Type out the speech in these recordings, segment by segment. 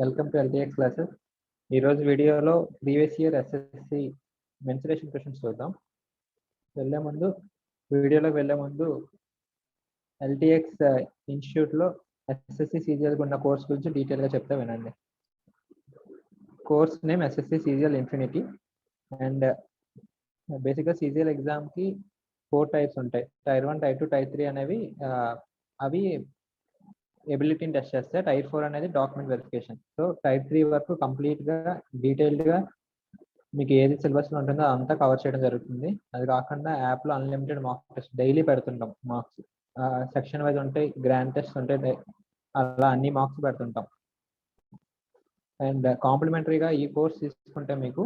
Welcome to LTX classes. ఈరోజు వీడియోలో previous year SSC mensuration questions చూద్దాం. వీడియోలోకి వెళ్ళే ముందు ఎల్టీఎక్స్ ఇన్స్టిట్యూట్లో ఎస్ఎస్సి సీజీఎల్ ఉన్న కోర్స్ గురించి డీటెయిల్గా చెప్తే వినండి. Course name SSC CGL infinity. And బేసిక్గా సీజీఎల్ ఎగ్జామ్కి 4 టైప్స్ ఉంటాయి. టైర్ 1, టైర్ 2, టైర్ 3 అనేవి అవి ఎబిలిటీని టెస్ట్ చేస్తే, టైర్ 4 అనేది డాక్యుమెంట్ వెరిఫికేషన్. సో టైర్ 3 వరకు కంప్లీట్గా డీటెయిల్డ్గా మీకు ఏది సిలబస్లో ఉంటుందో అంతా కవర్ చేయడం జరుగుతుంది. అది కాకుండా యాప్లో అన్లిమిటెడ్ మార్క్ టెస్ట్ డైలీ పెడుతుంటాం. మార్క్స్ సెక్షన్ వైజ్ ఉంటాయి, గ్రాండ్ టెస్ట్ ఉంటాయి, అలా అన్ని మార్క్స్ పెడుతుంటాం. అండ్ కాంప్లిమెంటరీగా ఈ కోర్స్ తీసుకుంటే మీకు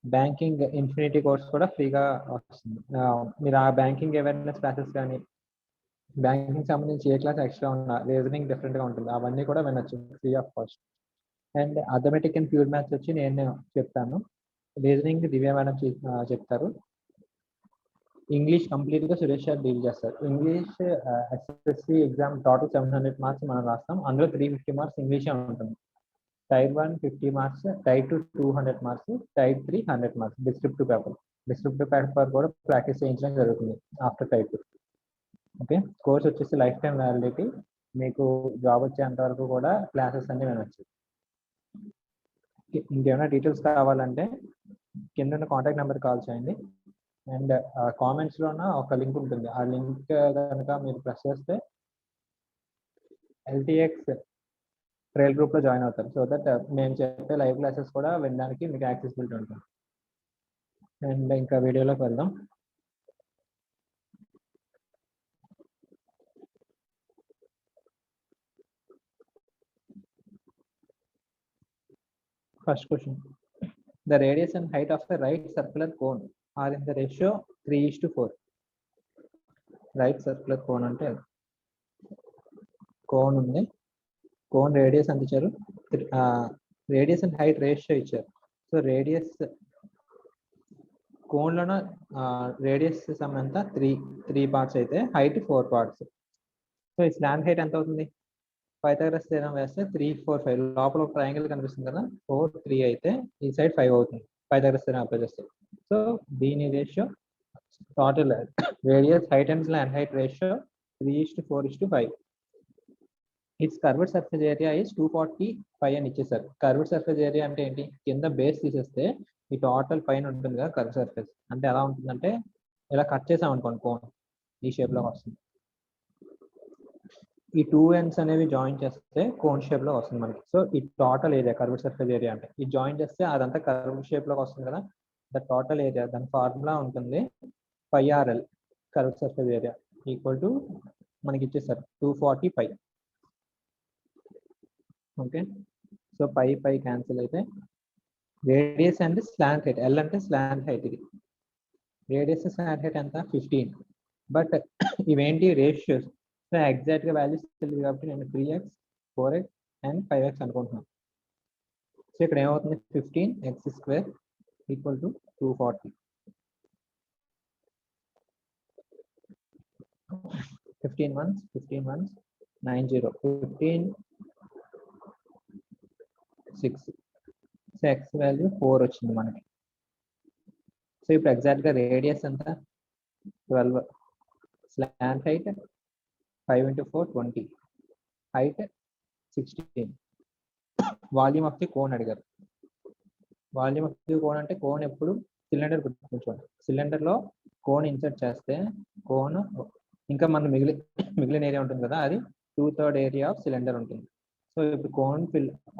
బ్యాంకింగ్ ఇన్ఫినిటీ కోర్స్ కూడా ఫ్రీగా వస్తుంది. మీరు ఆ బ్యాంకింగ్ అవేర్నెస్ క్లాసెస్ కానీ, బ్యాంకింగ్ సంబంధించి ఏ క్లాస్ ఎక్స్ట్రా ఉన్నా, రీజనింగ్ డిఫరెంట్గా ఉంటుంది, అవన్నీ కూడా వినొచ్చు free of cost. And arithmetic and pure maths వచ్చి నేను చెప్తాను, రీజనింగ్ దివ్య మేడం చెప్తారు, ఇంగ్లీష్ కంప్లీట్గా సురేష్ గారు డీల్ చేస్తారు. English SSC exam total 700 marks మనం రాస్తాం. అందులో 350 మార్క్స్ ఇంగ్లీషే ఉంటుంది. Tier 1 50 marks, tier 2 200 marks, tier 3 100 marks. Descriptive paper కూడా ప్రాక్టీస్ చేయించడం జరుగుతుంది ఆఫ్టర్ టైర్ 2. ఓకే, కోర్స్ వచ్చేసి లైఫ్ టైం వ్యాలిడిటీ. మీకు జాబ్ వచ్చేంత వరకు కూడా క్లాసెస్ అన్ని వినొచ్చు. ఇంకేమైనా డీటెయిల్స్ కావాలంటే కింద ఉన్న కాంటాక్ట్ నెంబర్ కాల్ చేయండి. అండ్ కామెంట్స్లోన ఒక లింక్ ఉంటుంది, ఆ లింక్ కనుక మీరు ప్రెస్ చేస్తే ఎల్టీఎక్స్ ట్రైల్ గ్రూప్లో జాయిన్ అవుతారు. సో దట్ మేము చెప్పే లైవ్ క్లాసెస్ కూడా వినడానికి మీకు యాక్సెసిబిలిటీ ఉంటుంది. అండ్ ఇంకా వీడియోలోకి వెళ్దాం. First question. The radius and height of the right circular cone are in the ratio 3:4. Right circular cone అంటే కోన్ ఉంది, కోన్ రేడియస్ ఎంత ఇచ్చారు, రేడియస్ అండ్ హైట్ రేషియో ఇచ్చారు. సో రేడియస్ కోన్లోన రేడియస్ సమ్ ఎంత 3 పార్ట్స్ అయితే హైట్ 4 పార్ట్స్. సో ఈ slant height ఎంత అవుతుంది, పైథాగరస్ థీరం వేస్తే 3 4 5 లోపల ఒక ట్రయాంగిల్ కనిపిస్తుంది కదా, 4 3 అయితే ఈ సైడ్ 5 అవుతుంది పైథాగరస్ థీరం అప్లై చేస్తే. సో దీని ratio total radius height and slant height ratio 3:4:5. It's curved surface area is 245 అని ఇచ్చేసారు. కర్వ్డ్ సర్ఫేస్ ఏరియా అంటే ఏంటి, కింద బేస్ తీసేస్తే ఈ టోటల్ పైన ఉంటుంది కదా కర్వ్ సర్ఫేస్, అంటే ఎలా ఉంటుందంటే ఇలా కట్ చేసాం అనుకోండి, కోన్ ఈ షేప్ లో వస్తుంది. ఈ 2 ends అనేవి జాయిన్ చేస్తే కోన్ షేప్ లో వస్తుంది మనకి. సో ఈ total area curved surface area అంటే ఈ జాయిన్ చేస్తే అదంతా కర్వ్ షేప్ లోకి వస్తుంది కదా, ద టోటల్ ఏరియా దాని ఫార్ములా ఉంటుంది πRL, curved surface area equal to మనకి ఇచ్చేసారు 245. ఓకే, సో పై క్యాన్సిల్ అయితే radius and slant height, L అంటే స్లాంట్ హైట్, ఇది రేడియస్ స్లాంట్ హైట్ ఎంత 15. బట్ ఇవేంటి రేషియోస్, సో ఎగ్జాక్ట్గా వాల్యూస్ తెలియదు కాబట్టి నేను 3x 4x అండ్ 5x అనుకుంటున్నాను. సో ఇక్కడ ఏమవుతుంది 15x² equal to 240. 15 months 90, 15 6. So X value 4 వచ్చింది మనకి. సో ఇప్పుడు ఎగ్జాక్ట్గా రేడియస్ ఎంత 12, slant height 5 × 4 20, height 16. Volume of the cone అడిగారు. వాల్యూమ్ ఆఫ్ ది కోన్ అంటే కోన్ ఎప్పుడు సిలిండర్ గుర్తుంచుకోండి, సిలిండర్లో కోన్ ఇన్సర్ట్ చేస్తే కోన్ ఇంకా మన మిగిలిన ఏరియా ఉంటుంది కదా, అది 2/3 ఏరియా ఆఫ్ సిలిండర్ ఉంటుంది. సో ఇప్పుడు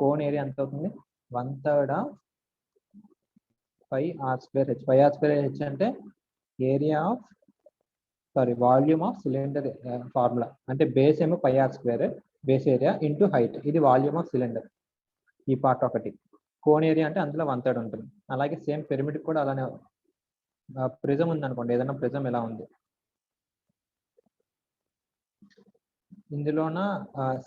కోన్ ఏరియా ఎంత అవుతుంది, 1/3 ఆఫ్ πr²h. πr²h అంటే area of volume of cylinder formula. అంటే బేస్ ఏమో πr² base area into height, ఇది వాల్యూమ్ ఆఫ్ సిలిండర్. ఈ పార్ట్ ఒకటి కోన్ ఏరియా అంటే అందులో 1/3 ఉంటుంది. అలాగే సేమ్ పిరమిడ్ కూడా అలానే, ప్రిజం ఉంది అనుకోండి, ఏదైనా ప్రిజం ఎలా ఉంది, ఇందులోన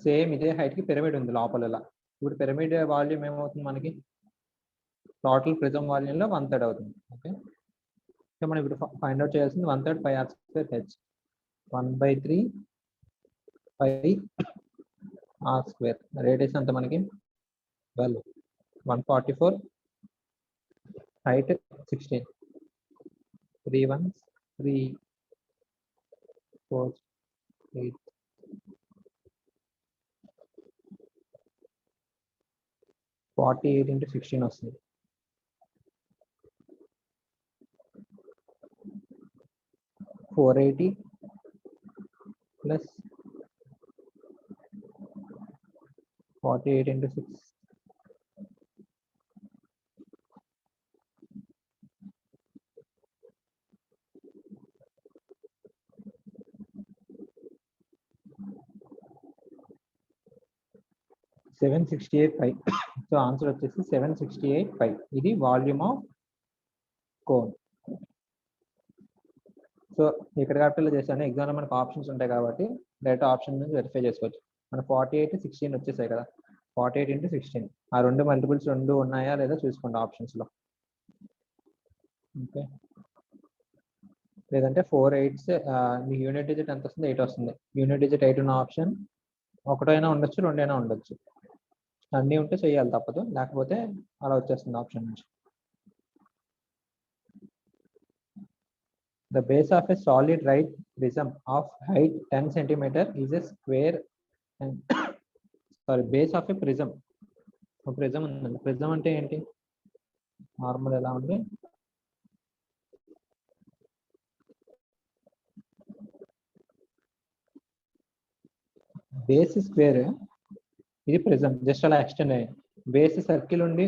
సేమ్ ఇదే హైట్ కి పిరమిడ్ ఉంది లోపల ఇలా. ఇప్పుడు పిరమిడ్ వాల్యూమ్ ఏమవుతుంది మనకి, టోటల్ ప్రిజం వాల్యూమ్ లో 1/3 అవుతుంది. ఓకే, సో మనం ఇప్పుడు ఫైండ్ అవుట్ చేయాల్సింది 1/3 πr²h, 1/3 πr². రేడియస్ అంత మనకి 12, 144, height 16, 3 1s, 3 4 8, 48 into 16 వస్తుంది. 480 plus 48 into 6, 768 pi. So answer వచ్చేసి 768 pi. ఇది వాల్యూమ్ ఆఫ్ కోన్. సో ఇక్కడ క్యాపిటల్ చేస్తాను. ఎగ్జామ్లో మనకు ఆప్షన్స్ ఉంటాయి కాబట్టి డైరెక్ట్ ఆప్షన్ నుంచి వెరిఫై చేసుకోవచ్చు. మన 48 16 వచ్చేసాయి కదా, 48 into 16 ఆ రెండు మల్టిపుల్స్ రెండు ఉన్నాయా లేదా చూసుకోండి ఆప్షన్స్లో. ఓకే, లేదంటే 4 8s మీ యూనిట్ డిజిట్ ఎంత వస్తుంది? 8 వస్తుంది. యూనిట్ డిజిట్ 8 ఉన్న ఆప్షన్ ఒకటైనా ఉండొచ్చు, రెండైనా ఉండొచ్చు. అన్నీ ఉంటే చేయాలి తప్పదు, లేకపోతే అలా వచ్చేస్తుంది ఆప్షన్ నుంచి. The base of a solid right prism of height 10 centimeter is a square and sorry, base of a prism. ఒక ప్రిజం ఉందండి. ప్రిజం అంటే ఏంటి? నార్మల్ ఎలా ఉంది? బేస్ స్క్వేర్, ఇది ప్రిజం. జస్ట్ అలా ఎక్స్టెండ్ అయ్యింది. బేస్ సర్కిల్ ఉండి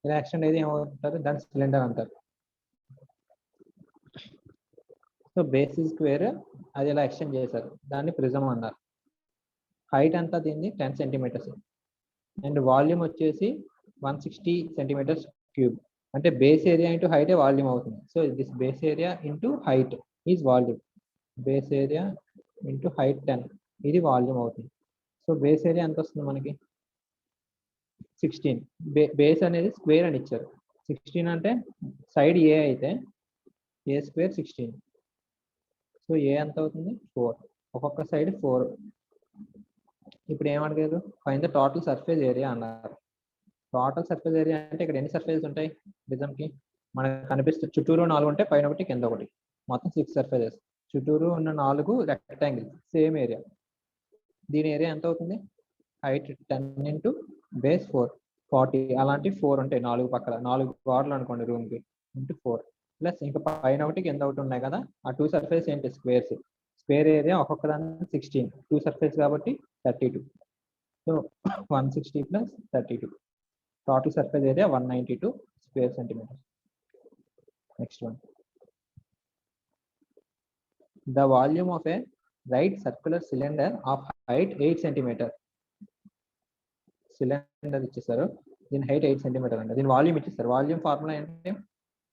ఇలా ఎక్స్టెండ్ అయితే ఏమవుతారు? దాన్ని సిలిండర్ అంటారు. సో బేస్ స్క్వేర్, అది ఇలా ఎక్స్టెండ్ చేశారు, దాన్ని ప్రిజం అన్నారు. హైట్ అంతా దీన్ని 10 సెంటీమీటర్స్ అండ్ వాల్యూమ్ వచ్చేసి 160 సెంటీమీటర్స్ క్యూబ్. అంటే base area into height volume అవుతుంది. So this base area into height is volume. Base area into height 10, ఇది వాల్యూమ్ అవుతుంది. సో బేస్ ఏరియా ఎంత వస్తుంది మనకి? 16. బేస్ అనేది స్క్వేర్ అని ఇచ్చారు. 16 అంటే సైడ్ ఏ అయితే ఏ స్క్వేర్ 16. సో ఏ ఎంత అవుతుంది? 4. ఒక్కొక్క సైడ్ 4. ఇప్పుడు ఏమడిగారు? Find the total surface area అన్నారు. టోటల్ సర్ఫేస్ ఏరియా అంటే ఇక్కడ ఎన్ని సర్ఫేసెస్ ఉంటాయి ప్రిజంకి? మనకు కనిపిస్తుంది చుట్టూరు 4 ఉంటాయి, పైన ఒకటి కింద ఒకటి, మొత్తం 6 సర్ఫేసెస్. చుట్టూరు ఉన్న 4 రెక్టాంగిల్, సేమ్ ఏరియా. దీని ఏరియా ఎంత అవుతుంది? Height 10 into base 4, 40. అలాంటి 4 ఉంటాయి 4 పక్కల, 4 గోడలు అనుకోండి రూమ్కి, ఇంటూ 4 ప్లస్ ఇంకా పైన ఒకటి కింద ఒకటి ఉన్నాయి కదా, ఆ 2 సర్ఫేస్ ఏంటి? స్క్వేర్స్. స్క్వేర్ ఏరియా ఒక్కొక్క దాన్ని 16, 2 సర్ఫేస్ కాబట్టి 32. So 160 plus 32, total surface area 192 square centimetre. Next one, the volume of a right circular cylinder of height 8 centimetre. Cylinder ఇచ్చేసారు, దీని హైట్ 8 సెంటీమీటర్ అండి. దీని వాల్యూమ్ ఇచ్చేస్తారు. వాల్యూమ్ ఫార్ములా ఏంటంటే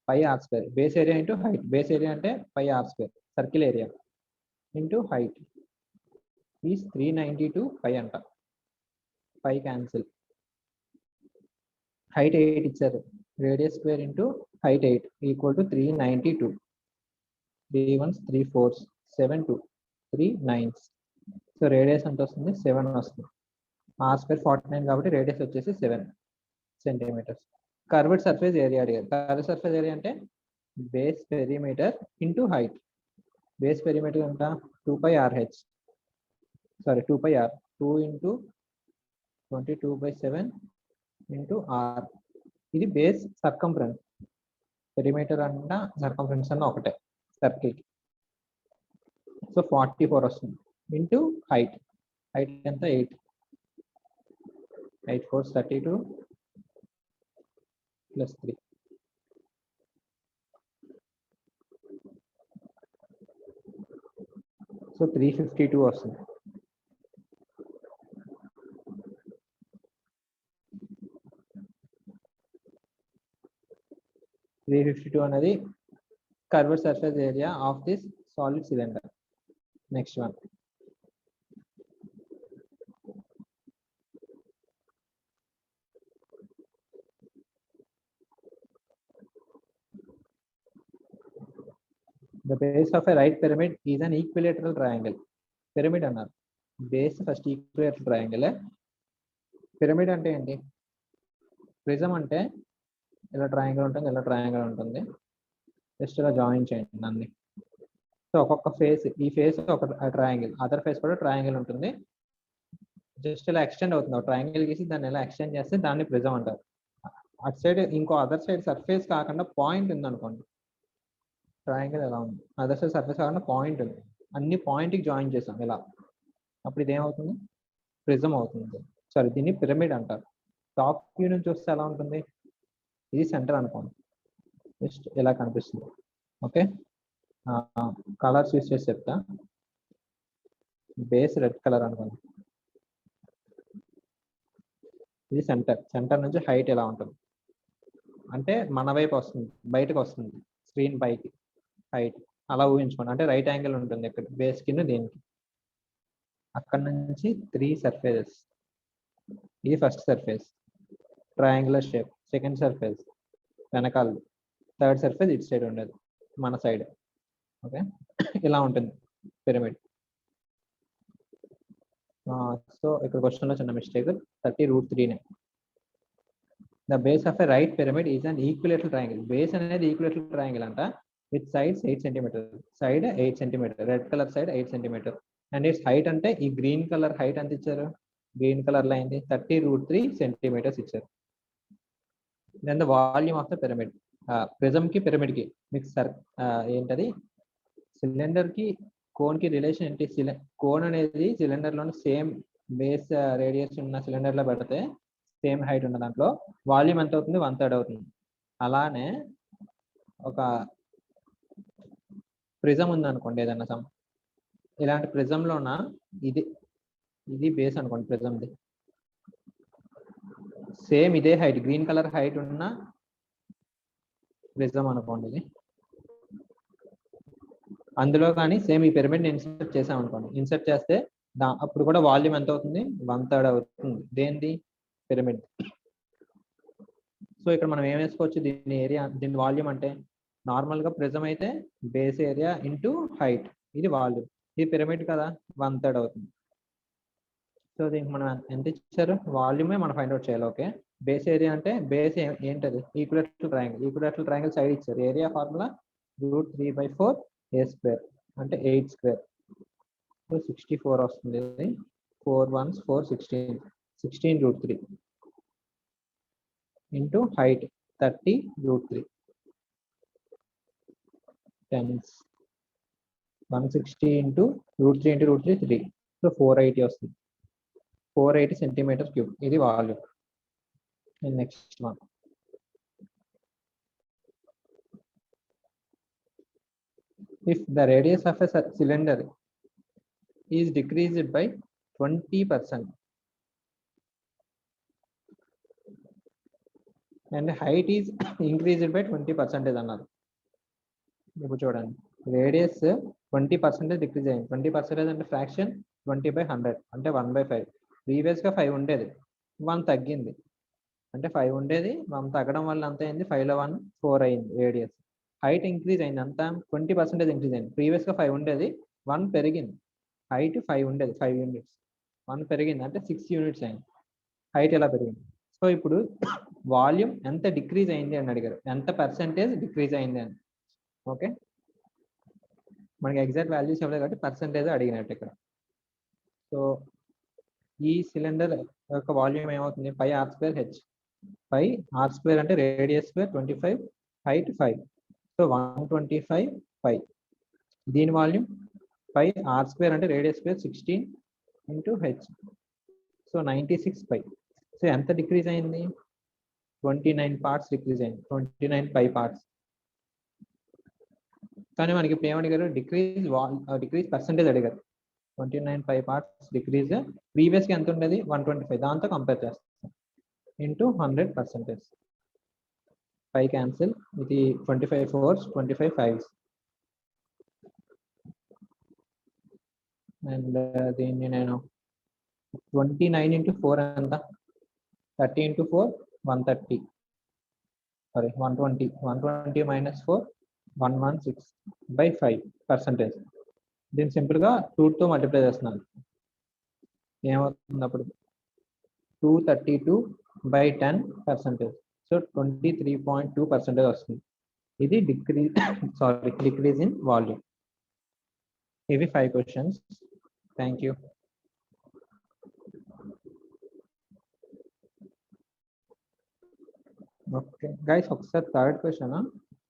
pi R square. Base area into height. Base area అంటే pi R square, circle area, into height is 392 pi అంట. Pi cancel. Height 8 ఇచ్చారు, radius square into height 8 equal to 392. 3 1s 3 4s 7 2 3 9s. So radius ఎంత వస్తుంది? 7 వస్తుంది. Are square 49 కాబట్టి radius వచ్చేసి 7 centimetres. Curved surface area అడిగారు. Curved surface area అంటే base perimeter into height. Base perimeter ఎంత? 2 pi RH, sorry 2 pi R, 2 into 22/7 into R. ఇది base circumference. Perimeter అన్న సర్కంఫరెన్స్ అన్న ఒకటే సర్కిల్. సో 44 వస్తుంది ఇంటూ హైట్. హైట్ ఎంత? 8. 8 4 32 ప్లస్ 3. సో 352 వస్తుంది. అనేది curved surface area of this solid cylinder. Next one, the base of a right pyramid is an equilateral triangle. Pyramid అన్నారు. Base first equilateral triangle. Pyramid అంటే ఏంటి? Prism అంటే ఇలా triangle ఉంటుంది, ఇలా ట్రయాంగిల్ ఉంటుంది. జస్ట్ ఇలా జాయిన్ చేయండి అన్ని. సో ఒక్కొక్క ఫేస్, ఈ ఫేస్ ఒక ట్రయాంగిల్, అదర్ ఫేస్ కూడా ట్రయాంగిల్ ఉంటుంది. జస్ట్ ఇలా ఎక్స్టెండ్ అవుతుంది, ఒక ట్రయాంగిల్ గీసి దాన్ని ఇలా ఎక్స్టెండ్ చేస్తే దాన్ని ప్రిజం అంటారు. అటు సైడ్ ఇంకో అదర్ సైడ్ సర్ఫేస్ కాకుండా పాయింట్ ఉంది అనుకోండి, ట్రయాంగిల్ ఎలా ఉంది, అదర్ సైడ్ సర్ఫేస్ కాకుండా పాయింట్ ఉంది, అన్ని పాయింట్కి జాయిన్ చేసాం ఇలా, అప్పుడు ఇదేమవుతుంది, ప్రిజం అవుతుంది. సారీ, దీన్ని పిరమిడ్ అంటారు. టాప్ వ్యూ నుంచి చూస్తే ఎలా ఉంటుంది, ఇది సెంటర్ అనుకోండి, జస్ట్ ఇలా కనిపిస్తుంది. ఓకే, కలర్స్ యూస్ చేసి చెప్తా. బేస్ రెడ్ కలర్ అనుకోండి, ఇది సెంటర్. సెంటర్ నుంచి హైట్ ఎలా ఉంటుంది అంటే మన వైపు వస్తుంది, బయటకు వస్తుంది స్క్రీన్ పైకి హైట్, అలా ఊహించుకోండి. అంటే రైట్ యాంగిల్ ఉంటుంది ఇక్కడ బేస్ కింద దీనికి. అక్కడ నుంచి 3 సర్ఫేసెస్, ఇది first surface triangular shape, second surface వెనకాల, థర్డ్ సర్ఫేస్ ఇటు సైడ్ ఉండేది మన సైడ్. ఓకే, ఇలా ఉంటుంది పిరమిడ్. సో ఇక్కడ క్వశ్చన్లో చిన్న mistake, 30√3. The base of a right pyramid is an equilateral triangle. Base అనేది ఈక్విలేటరల్ ట్రయాంగిల్ అంట, with sides 8 centimetre, side 8 centimetre, red colour side 8 centimetre. And its height అంటే ఈ గ్రీన్ కలర్ హైట్ ఎంత ఇచ్చారు, green colour లో అయింది 30√3 centimetres ఇచ్చారు. Then the volume of the pyramid, prism కి పిరమిడ్ కి మీకు ఏంటది, సిలిండర్ కి కోన్ కి రిలేషన్ ఏంటి, కోన్ అనేది సిలిండర్ లోని సేమ్ బేస్ రేడియస్ ఉన్న సిలిండర్ లో పెడితే సేమ్ హైట్ ఉన్న దాంట్లో వాల్యూమ్ ఎంత అవుతుంది, 1/3 అవుతుంది. అలానే ఒక ప్రిజం ఉంది అనుకోండి, ఏదన్నా ఇలాంటి ప్రిజంలోన ఇది బేస్ అనుకోండి, ప్రిజంది సేమ్ ఇదే హైట్, గ్రీన్ కలర్ హైట్ ఉన్న ప్రిజం అనుకోండి ఇది. అందులో కానీ సేమ్ ఈ పిరమిడ్ ఇన్సర్ట్ చేసాం అనుకోండి, ఇన్సర్ట్ చేస్తే అప్పుడు కూడా వాల్యూమ్ ఎంత అవుతుంది, 1/3 అవుతుంది. దేనిది, పిరమిడ్. సో ఇక్కడ మనం ఏం వేసుకోవచ్చు, దీని ఏరియా, దీని వాల్యూమ్ అంటే నార్మల్గా ప్రిజం అయితే బేస్ ఏరియా ఇంటూ హైట్, ఇది వాల్యూమ్. ఇది పిరమిడ్ కదా, 1/3 అవుతుంది. సో దీనికి మనం ఎంత ఇచ్చారు, వాల్యూమే మనం ఫైండ్ అవుట్ చేయాలి. ఓకే, బేస్ ఏరియా అంటే బేస్ ఏంటది, equilateral triangle. Equilateral triangle side ఇచ్చారు, ఏరియా ఫార్ములా √3/4 a² అంటే 8 స్క్వేర్. సో 64 వస్తుంది, 4 1s 4 16, 16√3 into height 30√3 10s 160 into √3 into √3 3. So 480 వస్తుంది, 480 సెంటీమీటర్ క్యూబ్. ఇది volume. Next one, if the radius of a cylinder is decreased by 20% and height is increased by 20% అన్నారు. ఇప్పుడు చూడండి, radius 20% decrease అయింది. 20% అంటే fraction 20/100 అంటే 1/5. ప్రీవియస్గా 5 ఉండేది, 1 తగ్గింది. అంటే 5 ఉండేది, 1 తగ్గడం వల్ల అంత అయింది, 5లో 1 4 అయింది రేడియస్. హైట్ ఇంక్రీజ్ అయింది, అంత 20% ఇంక్రీజ్ అయింది. ప్రీవియస్గా 5 ఉండేది, 1 పెరిగింది. హైట్ 5 ఉండేది, 5 యూనిట్స్, 1 పెరిగింది అంటే 6 యూనిట్స్ అయింది. హైట్ ఎలా పెరిగింది. సో ఇప్పుడు వాల్యూమ్ ఎంత డిక్రీజ్ అయింది అని అడిగారు, ఎంత పర్సెంటేజ్ డిక్రీజ్ అయింది అని. ఓకే, మనకి ఎగ్జాక్ట్ వాల్యూస్ ఇవ్వలేదు కాబట్టి పర్సెంటేజ్ అడిగినట్టు ఇక్కడ. సో ఈ సిలిండర్ యొక్క వాల్యూమ్ ఏమవుతుంది, 5r²h. 5r² అంటే రేడియస్ స్క్వేర్ 25, హైట్ 5. సో 125 5. దీని వాల్యూమ్ 5r² అంటే radius square 16 into h. So 96 5. So ఎంత డిక్రీజ్ అయింది, 29 పార్ట్స్ డిక్రీజ్ అయింది, 29 5 పార్ట్స్. కానీ మనకి ఇప్పుడు ఏమడిగారు, డిక్రీజ్ పర్సెంటేజ్ అడిగారు. 29 5 పార్ట్స్ డిక్రీజ్, ప్రీవియస్గా ఎంత ఉండేది 125, దాంతో కంపేర్ చేస్తాం ఇంటూ 100%. 5 క్యాన్సిల్, ఇది 25 4s 25 5s. అండ్ దీన్ని నేను 29 ఇంటూ 4 ఎంత, 30 ఇంటూ 4 130, సారీ 120, 120 - 4 116/5%. దీన్ని సింపుల్గా 2తో మల్టిప్లై చేస్తున్నాను, ఏమవుతుంది అప్పుడు 232/10%. సో 23.2% వస్తుంది. ఇది డిక్రీజ్ ఇన్ వాల్యూమ్. ఇవి 5 questions. Thank you. Okay guys, ఒకసారి థర్డ్ క్వశ్చన్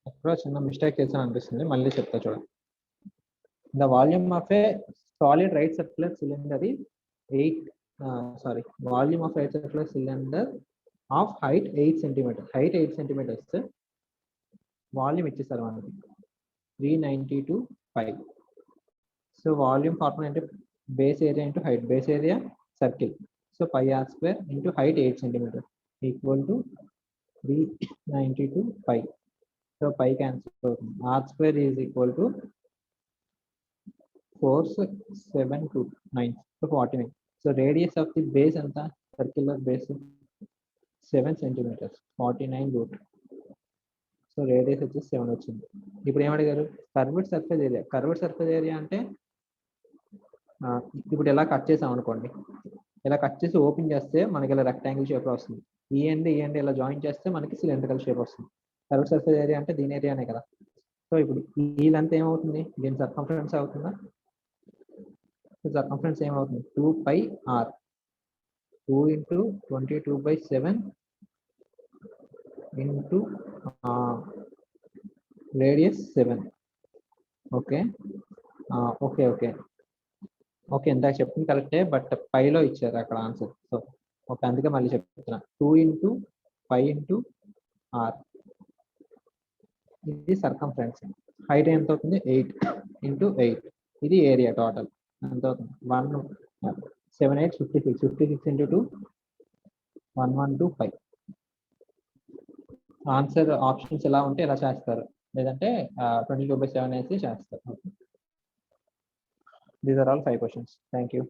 ఎక్కడో చిన్న మిస్టేక్ చేసాను అనిపిస్తుంది, మళ్ళీ చెప్తా చూడండి. The volume of a solid right circular cylinder is volume of right circular cylinder of height 8 centimetre. Height 8 centimetres, volume ఇచ్చేసారు మనకి 392.5. సో వాల్యూమ్ ఫార్ములా అంటే base area into height, base area circle. So pi r square into height 8 centimetre equal to 392.5. So pi cancel అవుతుంది. r square is equal to 4729. So 49. So radius of the base ఎంత, circular base 7 centimetres, 49 root. So radius వచ్చేసి 7 వచ్చింది. ఇప్పుడు ఏమడిగారు, curved surface area. Curved surface area అంటే ఇప్పుడు ఎలా cut చేసాం అనుకోండి, ఇలా కట్ చేసి ఓపెన్ చేస్తే మనకి ఇలా రెక్టాంగిల్ షేప్ వస్తుంది. ఈ ఎండ్ ఇలా జాయిన్ చేస్తే మనకి సిలిండ్రికల్ షేప్ వస్తుంది. కర్వ్డ్ సర్ఫేస్ ఏరియా అంటే దీని ఏరియానే కదా. సో ఇప్పుడు ఈ లెంత్ ఏమవుతుంది, దీని సర్కంఫరెన్స్ అవుతుందా, సర్కంఫరెన్స్ ఏమవుతుంది 2πr, 2 into 22/7 into radius 7. Okay okay okay okay ఇందాక చెప్పింది కరెక్టే, బట్ పైలో ఇచ్చారు అక్కడ ఆన్సర్. సో ఓకే, అందుకే మళ్ళీ చెప్తున్నా. 2 into π into r, ఇది సర్కంఫరెన్స్. హైట్ ఎంత అవుతుంది 8 into 8. ఇది ఏరియా టోటల్ ఎంత అవుతుంది 7 8 56. 56 into 2 112.5. ఆన్సర్ ఆప్షన్స్ ఎలా ఉంటే ఎలా చేస్తారు, లేదంటే 22/7 వేసి చేస్తారు. These are all 5 questions. Thank you.